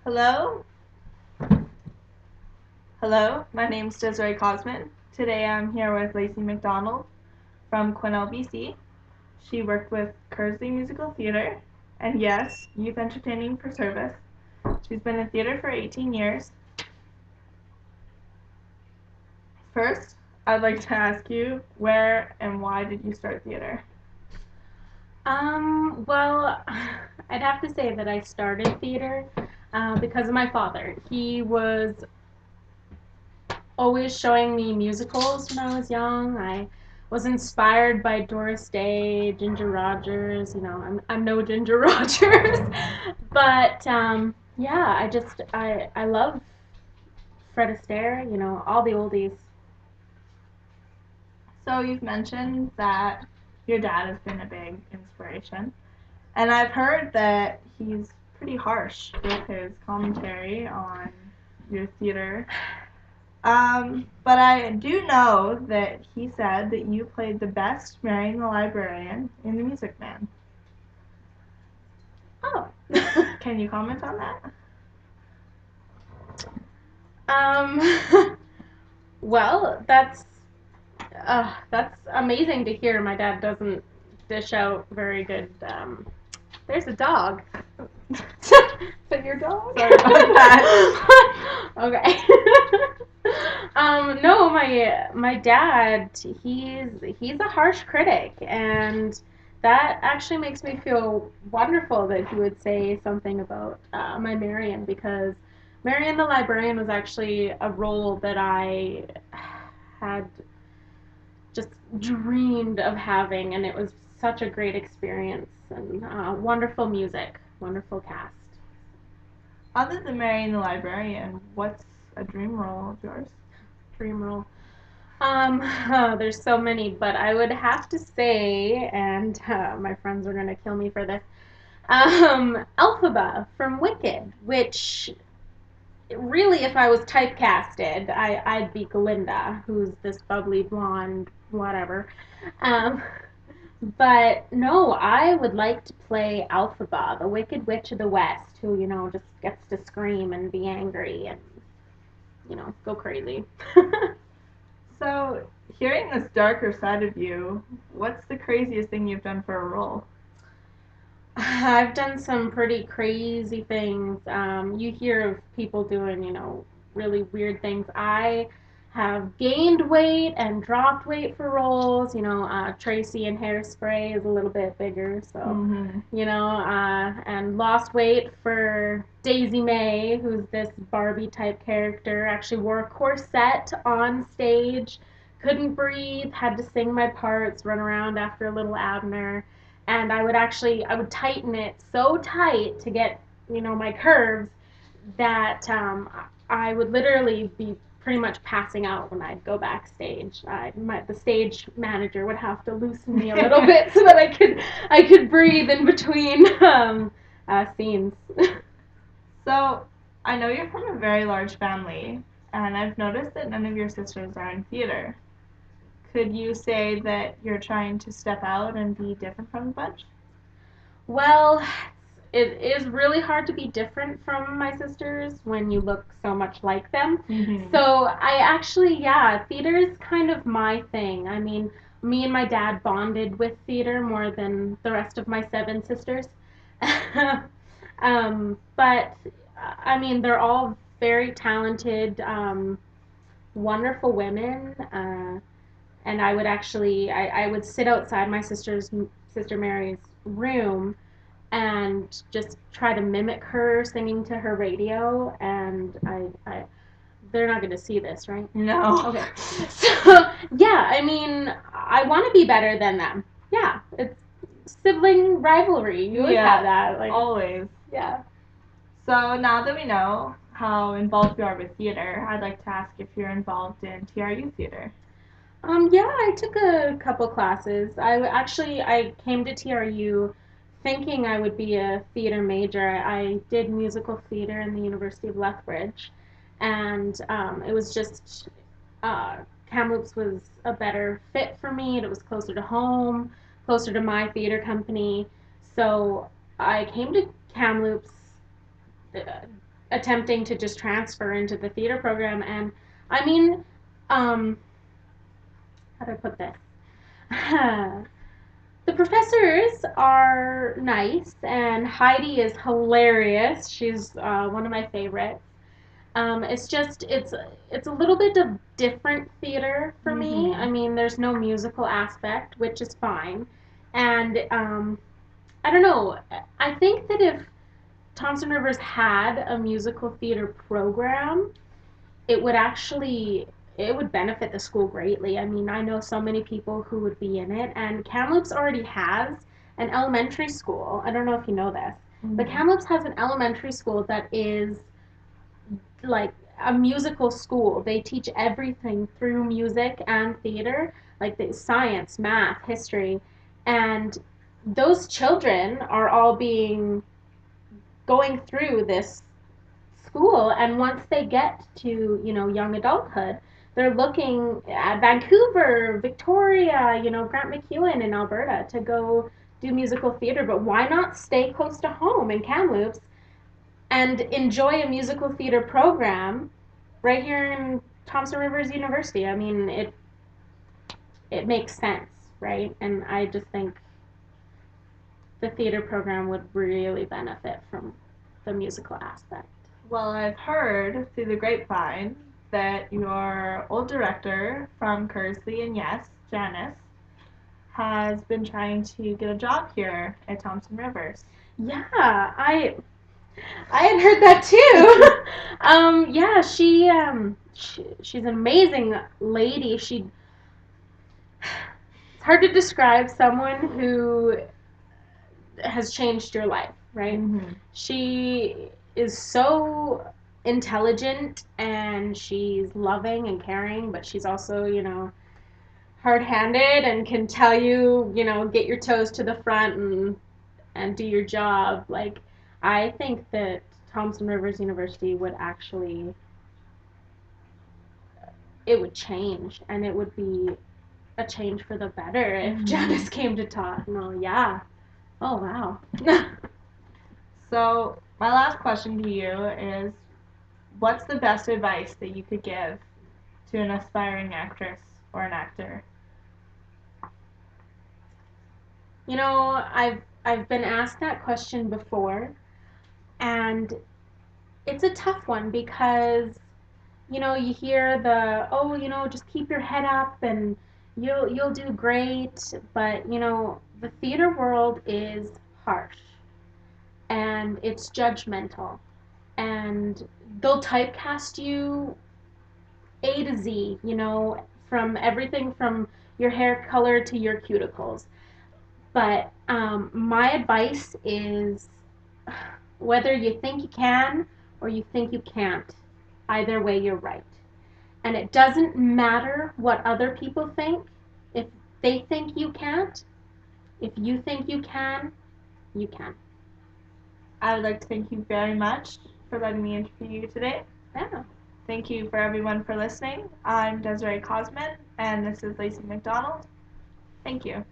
Hello? Hello, my name's Desiree Cosman. Today I'm here with Lacey McDonald from Quesnel, BC. She worked with Kersley Musical Theatre and yes, Youth Entertaining for Service. She's been in theatre for 18 years. First, I'd like to ask you, where and why did you start theatre? Well, I'd have to say that I started theater because of my father. He was always showing me musicals when I was young. I was inspired by Doris Day, Ginger Rogers. I'm no Ginger Rogers, but yeah, I love Fred Astaire. All the oldies. So you've mentioned that your dad has been a big inspiration, and I've heard that he's pretty harsh with his commentary on your theater. But I do know that he said that you played the best Marion the Librarian in The Music Man. Oh. Can you comment on that? Well, that's amazing to hear. My dad doesn't dish out very good. There's a dog. Is that your dog? Sorry about that. Okay. No, my dad, he's a harsh critic, and that actually makes me feel wonderful that he would say something about my Marion, because Marion the Librarian was actually a role that I had just dreamed of having, and it was such a great experience and wonderful music, wonderful cast. Other than Marion the Librarian, what's a dream role of yours? Dream role. There's so many, but I would have to say, and my friends are gonna kill me for this, Elphaba from Wicked, which really, if I was typecasted, I'd be Glinda, who's this bubbly blonde, whatever. Um, but no, I would like to play Elphaba, the Wicked Witch of the West, who just gets to scream and be angry and go crazy. So, hearing this darker side of you, what's the craziest thing you've done for a role? I've done some pretty crazy things. You hear of people doing, really weird things. I have gained weight and dropped weight for roles. Tracy in Hairspray is a little bit bigger, so Mm-hmm. and lost weight for Daisy May, who's this Barbie type character. Actually wore a corset on stage, couldn't breathe, had to sing my parts, run around after little Abner, and I would tighten it so tight to get my curves that I would literally be pretty much passing out when I'd go backstage. The stage manager would have to loosen me a little bit so that I could breathe in between scenes. So, I know you're from a very large family, and I've noticed that none of your sisters are in theater. Could you say that you're trying to step out and be different from the bunch? Well, it is really hard to be different from my sisters when you look so much like them. Mm-hmm. So yeah, theater is kind of my thing. I mean, me and my dad bonded with theater more than the rest of my seven sisters. But I mean, they're all very talented, wonderful women. And I would sit outside my sister Mary's room and just try to mimic her singing to her radio, and they're not going to see this, right? No. Okay. So yeah, I mean, I want to be better than them. Yeah, it's sibling rivalry. You always have that, like, always. yeah. So now that we know how involved you are with theater, I'd like to ask if you're involved in TRU theater. Yeah, I took a couple classes. I came to TRU thinking I would be a theater major. I did musical theater in the University of Lethbridge, and it was uh, Kamloops was a better fit for me. It was closer to home, closer to my theater company. So I came to Kamloops uh, attempting to just transfer into the theater program. And I mean, um, how do I put this? The professors are nice, and Heidi is hilarious. She's one of my favorites. It's a little bit of different theater for me. I Mhm. mean, there's no musical aspect, which is fine, and I don't know. I think that if Thompson Rivers had a musical theater program, it would actually it would benefit the school greatly. I mean, I know so many people who would be in it, and Kamloops already has an elementary school. I don't know if you know this, but Mhm. Kamloops has an elementary school that is like a musical school. They teach everything through music and theater, like the science, math, history, and those children are all being going through this school, and once they get to young adulthood, they're looking at Vancouver, Victoria, Grant MacEwan in Alberta to go do musical theater. But why not stay close to home in Kamloops and enjoy a musical theater program right here in Thompson Rivers University? I mean, it makes sense, right? And I just think the theater program would really benefit from the musical aspect. Well, I've heard through the grapevine that your old director from Kersley and Yes, Janice, has been trying to get a job here at Thompson Rivers. Yeah, I had heard that too. Yeah, she's an amazing lady. It's hard to describe someone who has changed your life, right? Mm-hmm. She is so intelligent, and she's loving and caring, but she's also, hard-handed and can tell you, get your toes to the front and do your job. Like, I think that Thompson Rivers University would actually it would change, and it would be a change for the better if Mm-hmm. Janice came to talk. No, yeah. Oh wow. So, my last question to you is what's the best advice that you could give to an aspiring actress or an actor? I've been asked that question before, and it's a tough one because you hear the, oh, just keep your head up and you'll do great, but the theater world is harsh, and it's judgmental, and they'll typecast you A to Z, from everything from your hair color to your cuticles. But my advice is, whether you think you can or you think you can't, either way, you're right. And it doesn't matter what other people think. If they think you can't, if you think you can, you can. I would like to thank you very much for letting me interview you today. Yeah. Thank you for everyone for listening. I'm Desiree Cosman, and this is Lacey McDonald. Thank you.